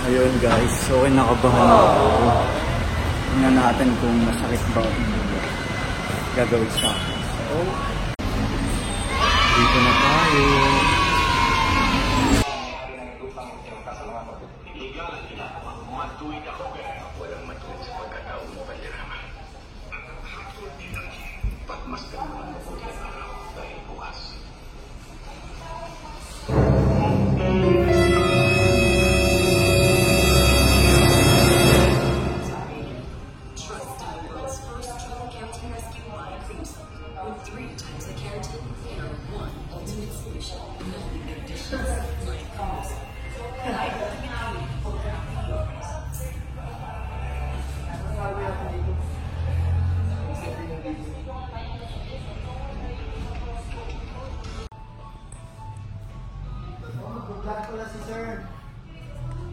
Ayun guys, so kinakabahan ako. Tingnan natin kung masakit ba yung gagawin sa akin. So, dito na tayo. Wala si sir.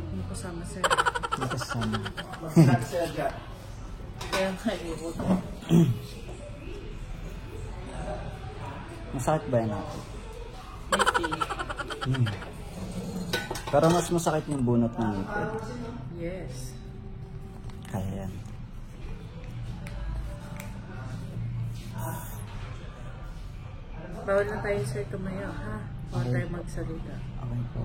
Hindi kasama sir. Hindi kasama. Kaya nalibot. Masakit ba yan natin? Maybe. Pero mas masakit yung bunot ng ngipin. Yes. Kaya yan. Bawal na tayo sir tumayo ha. Bawal tayo magsalita. Okay po.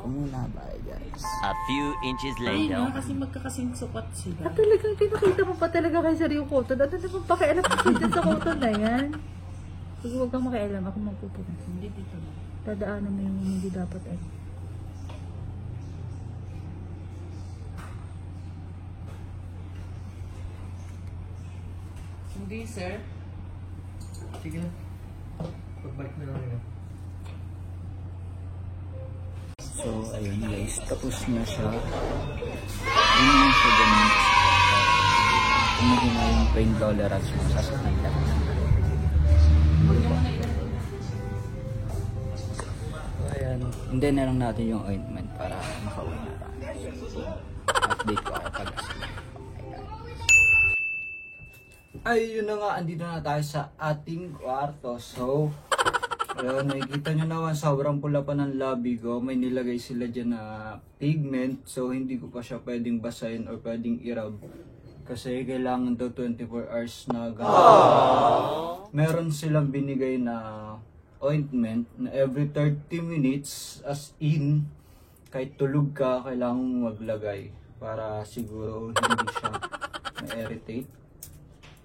Kumuna, bye guys. A few inches Ay later. na, kasi magkakasing sukat sila. At talagang pinakita mo pa talaga kay sir yung cotton. At ano naman pakialam ko dyan sa cotton na yan? Sige, huwag kang makialam. Ako magpupunas. Hindi dito na. Dadaanan mo yung hindi dapat ay. Hindi sir. Sige. Pagbalik na lang yun. So, ayun guys, tapos na siya. Yun yung siya ganun. Hindi na yung pain tolerance mo sa sakit. So, ayan. Hindi na lang natin yung ointment para makauwi na tayo. Update ko ako pag ayun na nga, andito na tayo sa ating kwarto. So, ayun, nakikita nyo naman, sobrang pula pa ng labi ko. May nilagay sila dyan na pigment. So, hindi ko pa siya pwedeng basahin or pwedeng i-rub. Kasi kailangan daw 24 hours na gano'n. Meron silang binigay na ointment na every 30 minutes, as in, kahit tulog ka, kailangan mong maglagay. Para siguro hindi siya ma-irritate.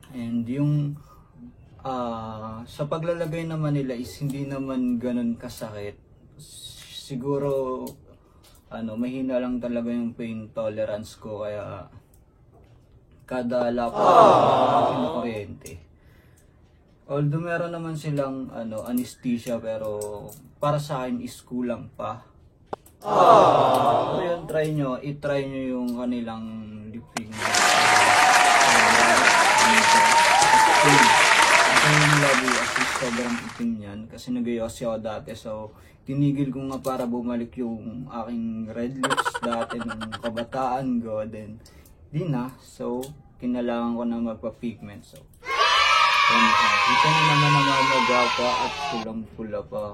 And yung sa paglalagay naman nila is hindi naman ganun kasakit. Siguro mahina lang talaga yung pain tolerance ko, kaya kada lapat na kuryente. Although meron naman silang anesthesia, pero para sa akin is kulang pa. So yun, i-try nyo yung kanilang liping. Kasi yung labi kasi sobrang itim yan kasi nag-ayos ako dati, so tinigil ko nga para bumalik yung aking red lips dati nung kabataan ko, then di na, so kinailangan ko na magpa-pigment. So kita nyo naman na mamagapa at pulang-pula pa.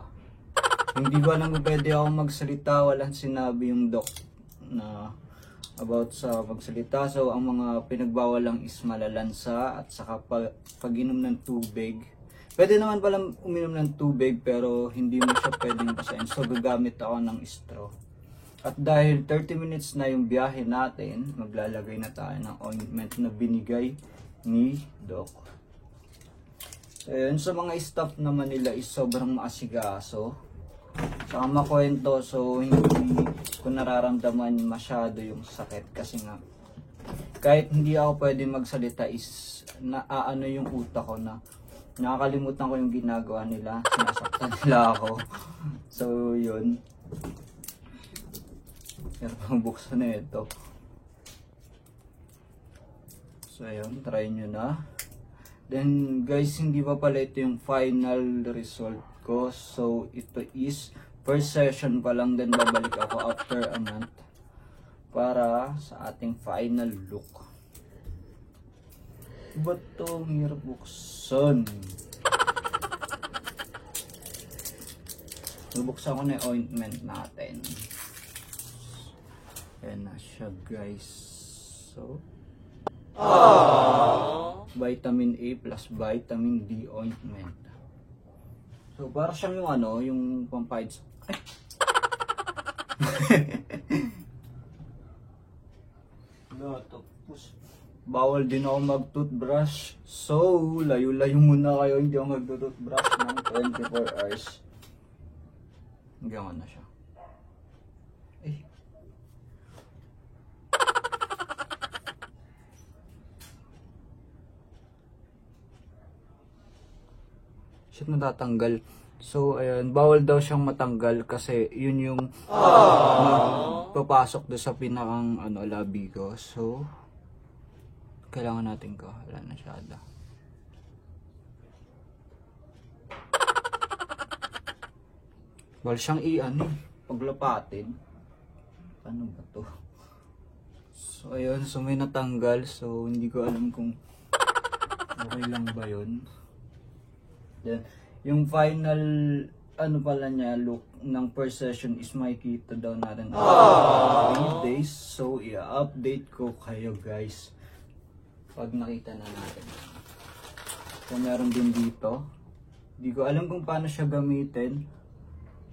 Hindi ko alam kung pwede ako magsalita, walang sinabi yung doc na about sa pagsalita. So ang mga pinagbawal lang is malalansa at saka pag-inom ng tubig. Pwede naman palang uminom ng tubig pero hindi mo siya pwedeng basahin. So gagamit ako ng straw. At dahil 30 minutes na yung biyahe natin, maglalagay na tayo ng ointment na binigay ni Doc. So yun, sa mga staff naman nila is sobrang maasigaso. Saka makwento, so hindi ko nararamdaman masyado yung sakit kasi nga kahit hindi ako pwede magsalita is naaano yung utak ko na nakakalimutan ko yung ginagawa nila, sinasaktan nila ako. So yun, pero pang buksan na ito. So yun, try nyo na. Then guys, hindi pa pala ito yung final result ko. So ito is first session pa lang, then babalik ako after a month para sa ating final look. Ba't itong hirap buksan? Bubuksan ko na yung ointment natin. Ayan na siya guys. So, vitamin A plus vitamin D ointment. So, para siyang yung ano, yung pampahid. No, tapos bawal din ako mag-toothbrush. So, layo-layo muna kayo. Hindi ako mag-toothbrush ng 24 hours. Hanggang na siya. Eh. Shit, natatanggal. So, ayun, bawal daw siyang matanggal kasi yun yung papasok doon sa pinakang ano, labi ko. So, kailangan natin ko. Wala na siya. Bawal siyang i-ano, paglapatin. Ano ba to? So, ayun. So, may natanggal. So, hindi ko alam kung okay lang ba yun. Then, yung final ano pala niya look ng per session is makikita daw natin 3 days. So i-update ko kayo guys pag nakita na natin. So meron din dito. Hindi ko alam kung paano siya gamitin.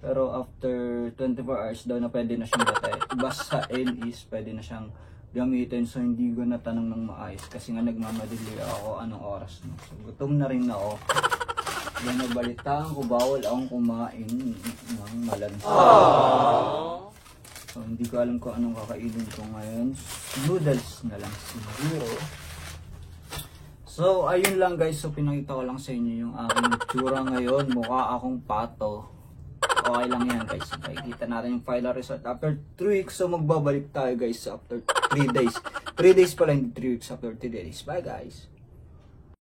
Pero after 24 hours daw na pwede na siyang basta is pwede na siyang gamitin. So hindi ko natanong ng maayos kasi nga nagmamadali ako anong oras na. So gutom na rin ako. Yan nabalitaan ko, bawal akong kumain ng malansa. So, hindi ko alam kung anong kakainin ko ngayon. Noodles na lang siguro. So, ayun lang guys. So, pinakita ko lang sa inyo yung aking tsura ngayon. Mukha akong pato. Okay lang yan guys. Makikita natin yung final result after 3 weeks. So, magbabalik tayo guys after 3 days. 3 days pala, hindi 3 weeks after 3 days. Bye guys!